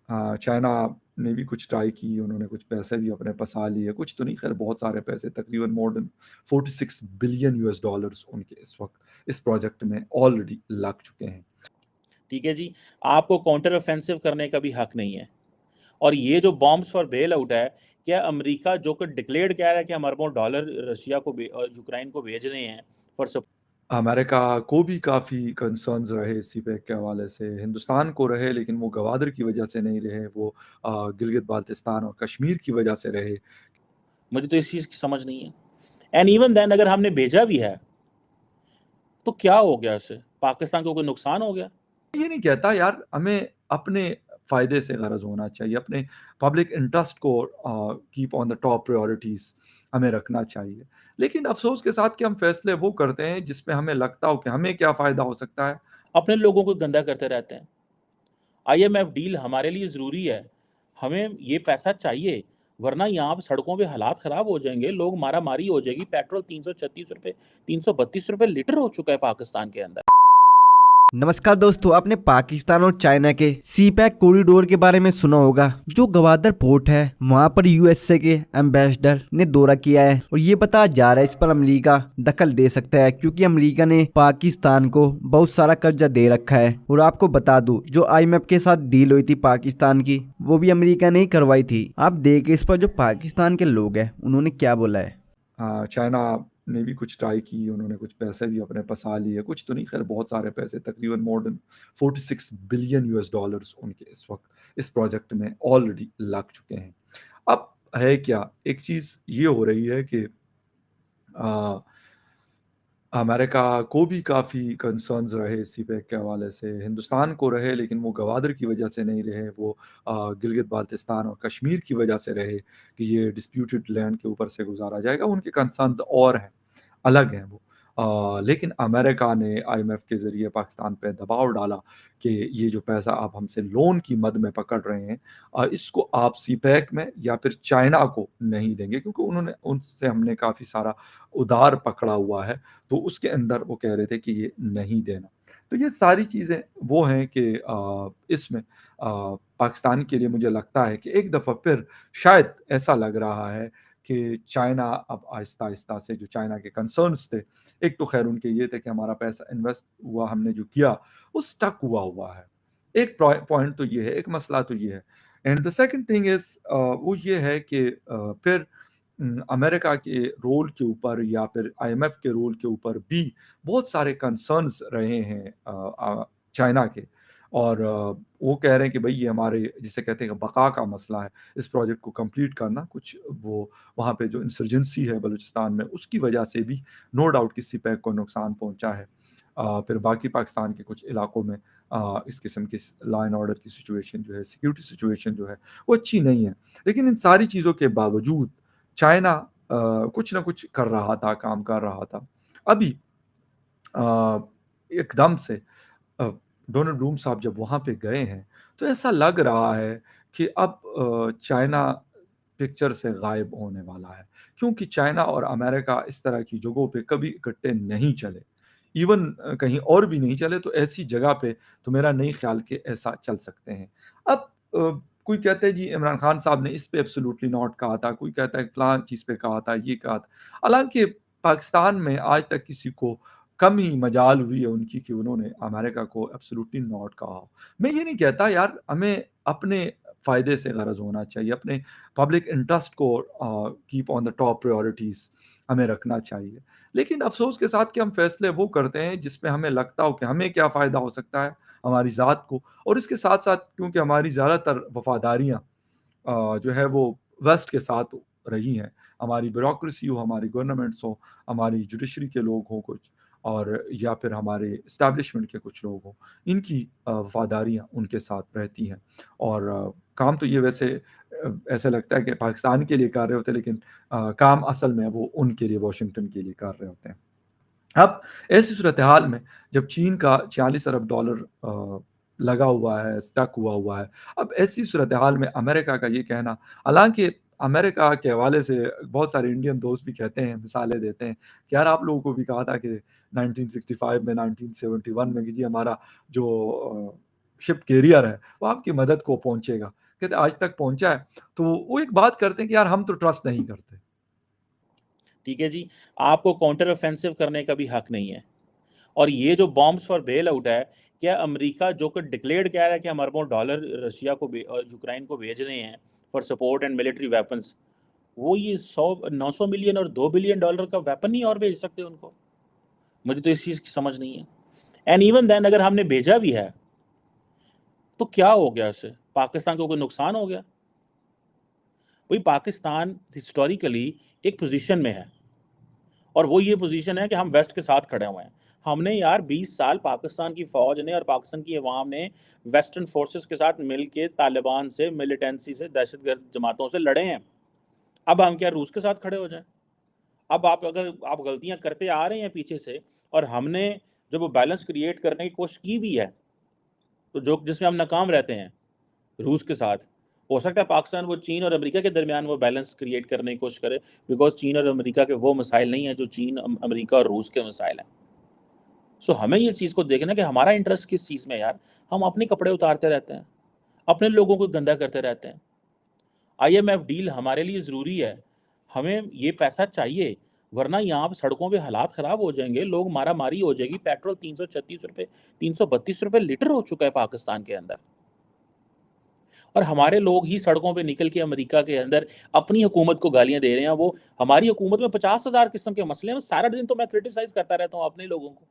China ने भी कुछ ट्राई की, उन्होंने कुछ पैसे भी अपने फँसा लिए, कुछ तो नहीं खैर बहुत सारे पैसे तकरीबन more than 46 billion US dollars उनके इस वक़्त इस प्रोजेक्ट में ऑलरेडी लग चुके हैं। ठीक है जी, आपको काउंटर ऑफेंसिव करने का भी हक नहीं है। और ये जो बॉम्ब्स फॉर बेल आउट है, क्या अमेरिका जो कि डिक्लेयर्ड कह रहा है कि हम अरबों डॉलर रशिया को यूक्रेन को भेज रहे हैं फॉर सप अमेरिका को भी काफ़ी कंसर्न्स रहे सीपैक के हवाले से, हिंदुस्तान को रहे लेकिन वो गवादर की वजह से नहीं रहे, वो गिलगित-बाल्तिस्तान और कश्मीर की वजह से रहे। मुझे तो इस चीज़ की समझ नहीं है। एंड इवन देन अगर हमने भेजा भी है, तो क्या हो गया इससे? पाकिस्तान को कोई नुकसान हो गया? ये नहीं कहता यार, हमें अपने फ़ायदे से ग़रज़ होना चाहिए, अपने पब्लिक इंटरेस्ट को keep on the top priorities हमें रखना चाहिए। लेकिन अफ़सोस के साथ कि हम फ़ैसले वो करते हैं जिसमें हमें लगता हो कि हमें क्या फ़ायदा हो सकता है। अपने लोगों को गंदा करते रहते हैं। आईएमएफ डील हमारे लिए ज़रूरी है, हमें ये पैसा चाहिए, वरना यहाँ पे सड़कों पे हालात ख़राब हो जाएँगे, लोग मारा-मारी हो जाएगी, पेट्रोल ₹336 ₹332 लीटर हो चुका है पाकिस्तान के अंदर। नमस्कार दोस्तों, आपने पाकिस्तान और चाइना के सी पैक कॉरिडोर के बारे में सुना होगा। जो गवादर पोर्ट है वहां पर यूएसए के एम्बेसडर ने दौरा किया है और ये बताया जा रहा है इस पर अमेरिका दखल दे सकता है, क्योंकि अमेरिका ने पाकिस्तान को बहुत सारा कर्जा दे रखा है। और आपको बता दूं, जो आईएमएफ के साथ डील हुई थी पाकिस्तान की, वो भी अमेरिका ने ही करवाई थी। आप देखिए इस पर जो पाकिस्तान के लोग हैं उन्होंने क्या बोला है। चाइना ने भी कुछ ट्राई की, उन्होंने कुछ पैसे भी अपने फँसा लिए, कुछ तो नहीं खैर बहुत सारे पैसे तकरीबन more than 46 billion US dollars उनके इस वक़्त इस प्रोजेक्ट में ऑलरेडी लग चुके हैं। अब है क्या, एक चीज़ ये हो रही है कि अ, अमेरिका को भी काफ़ी कंसर्न्स रहे सीपैक के हवाले से, हिंदुस्तान को रहे लेकिन वो गवादर की वजह से नहीं रहे, वो गिलगित-बाल्तिस्तान और कश्मीर की वजह से रहे कि ये डिस्प्यूटेड लैंड के ऊपर से गुज़ारा जाएगा, उनके कंसर्न्स और हैं, अलग हैं वो। लेकिन अमेरिका ने आईएमएफ के ज़रिए पाकिस्तान पे दबाव डाला कि ये जो पैसा आप हमसे लोन की मद में पकड़ रहे हैं, इसको आप सीपैक में या फिर चाइना को नहीं देंगे, क्योंकि उन्होंने उनसे हमने काफ़ी सारा उधार पकड़ा हुआ है। तो उसके अंदर वो कह रहे थे कि ये नहीं देना। तो ये सारी चीज़ें वो हैं कि इसमें पाकिस्तान के लिए मुझे लगता है कि एक दफ़ा फिर शायद ऐसा लग रहा है कि चाइना अब आहिस्ता-आहिस्ता से जो चाइना के कंसर्न्स थे, एक तो ख़ैर उनके ये थे कि हमारा पैसा इन्वेस्ट हुआ, हमने जो किया, वो स्टक हुआ है। एक पॉइंट तो ये है, एक मसला तो ये है। And the second thing is वो ये है कि फिर अमेरिका के रोल के ऊपर या फिर आईएमएफ के रोल के ऊपर भी बहुत सारे कंसर्न्स रहे हैं चाइना के, और वो कह रहे हैं कि भई ये हमारे जिसे कहते हैं कि बक़ा का मसला है, इस प्रोजेक्ट को कंप्लीट करना, कुछ वो वहाँ पे जो इंसर्जेंसी है बलूचिस्तान में उसकी वजह से भी नो डाउट किसी पे को नुकसान पहुँचा है। फिर बाकी पाकिस्तान के कुछ इलाकों में इस किस्म की लॉ एंड ऑर्डर की सिचुएशन जो है, सिक्योरिटी सिचुएशन जो है, वो अच्छी नहीं है। लेकिन इन सारी चीज़ों के बावजूद चाइना कुछ ना कुछ कर रहा था, काम कर रहा था। अभी अ, एकदम से अ, डोनाल्ड ब्लूम साहब जब वहाँ पे गए हैं, तो ऐसा लग रहा है कि अब चाइना पिक्चर से गायब होने वाला है। क्योंकि चाइना और अमेरिका इस तरह की जगहों पे कभी इकट्ठे नहीं चले। इवन कहीं और भी नहीं चले तो ऐसी जगह पे तो मेरा नहीं ख़्याल कि ऐसा चल सकते हैं। अब कोई कहता है जी इमरान खान साहब ने इस पे एब्सोल्यूटली नॉट कहा था, कोई कहता है फलाँ चीज़ पे कहा था, ये कहा था। हालाँकि पाकिस्तान में आज तक किसी को कम ही मजाल हुई है उनकी कि उन्होंने अमेरिका को एब्सोल्यूटली नॉट कहा हो। मैं ये नहीं कहता यार, हमें अपने फ़ायदे से ग़रज़ होना चाहिए, अपने पब्लिक इंटरेस्ट को keep on the top priorities हमें रखना चाहिए। लेकिन अफ़सोस के साथ कि हम फ़ैसले वो करते हैं जिसमें हमें लगता हो कि हमें क्या फ़ायदा हो सकता है, हमारी ज़ात को, और इसके साथ-साथ क्योंकि हमारी ज़्यादातर वफ़ादारियाँ जो है वो वेस्ट के साथ रही हैं। हमारी ब्यूरोक्रेसी हो, हमारी गवर्नमेंट्स हो, हमारी जुडिशरी के लोग हों कुछ, और या फिर हमारे एस्टेब्लिशमेंट के कुछ लोग हों, इनकी वफ़ादारियाँ उनके साथ रहती हैं। और काम तो ये वैसे ऐसा लगता है कि पाकिस्तान के लिए कर रहे होते हैं, लेकिन काम असल में वो उनके लिए, वाशिंगटन के लिए कर रहे होते हैं। अब ऐसी सूरत-ए-हाल में जब चीन का 46 अरब डॉलर लगा हुआ है, स्टक हुआ है, अब ऐसी सूरत-ए-हाल में अमेरिका का ये कहना, हालाँकि अमेरिका के हवाले से बहुत सारे इंडियन दोस्त भी कहते हैं, मिसालें देते हैं कि यार आप लोगों को भी कहा था कि 1965 में, 1971 में कि जी हमारा जो शिप कैरियर है, वो आपकी मदद को पहुंचेगा। कहते आज तक पहुंचा है, तो वो एक बात करते हैं कि यार हम तो ट्रस्ट नहीं करते। ठीक है जी, आपको काउंटर ऑफेंसिव करने का भी हक नहीं है। और ये जो बॉम्ब्स फॉर बेल आउट है, क्या अमेरिका जो कि डिक्लेयर्ड कह रहा है कि हम अरबों डॉलर रशिया को और यूक्रेन को भेज रहे हैं for support and military weapons, वो ये 900 मिलियन और $2 बिलियन का वेपन नहीं और भेज सकते उनको? मुझे तो इस चीज़ की समझ नहीं है। एंड इवन देन अगर हमने भेजा भी है तो क्या हो गया उससे? पाकिस्तान को कोई नुकसान हो गया? भाई पाकिस्तान हिस्टोरिकली एक पोजीशन में है, और वो ये पोजीशन है कि हम वेस्ट के साथ खड़े हुए हैं। हमने यार 20 साल पाकिस्तान की फ़ौज ने और पाकिस्तान की अवाम ने वेस्टर्न फोर्सेस के साथ मिल के तालिबान से, मिलिटेंसी से, दहशतगर्द जमातों से लड़े हैं। अब हम क्या रूस के साथ खड़े हो जाएं? अब अगर आप गलतियां करते आ रहे हैं पीछे से, और हमने जब वो बैलेंस क्रिएट करने की कोशिश की भी है, तो जो जिसमें हम नाकाम रहते हैं रूस के साथ, हो सकता है पाकिस्तान वो चीन और अमेरिका के दरमियान वो बैलेंस क्रिएट करने की कोशिश करे, बिकॉज चीन और अमेरिका के वो मसाइल नहीं है जो चीन, अमेरिका और रूस के मसाइल हैं। सो हमें ये चीज़ को देखना कि हमारा इंटरेस्ट किस चीज़ में है यार। हम अपने कपड़े उतारते रहते हैं, अपने लोगों को गंदा करते रहते हैं। IMF डील हमारे लिए ज़रूरी है, हमें ये पैसा चाहिए, वरना यहाँ पे सड़कों पे हालात ख़राब हो जाएंगे, लोग मारा मारी हो जाएगी। पेट्रोल 336 रुपये, 332 रुपये लीटर हो चुका है पाकिस्तान के अंदर, और हमारे लोग ही सड़कों पे निकल के अमेरिका के अंदर अपनी हुकूमत को गालियां दे रहे हैं। वो हमारी हुकूमत में 50,000 किस्म के मसले हैं। सारा दिन तो मैं क्रिटिसाइज करता रहता हूँ अपने लोगों को।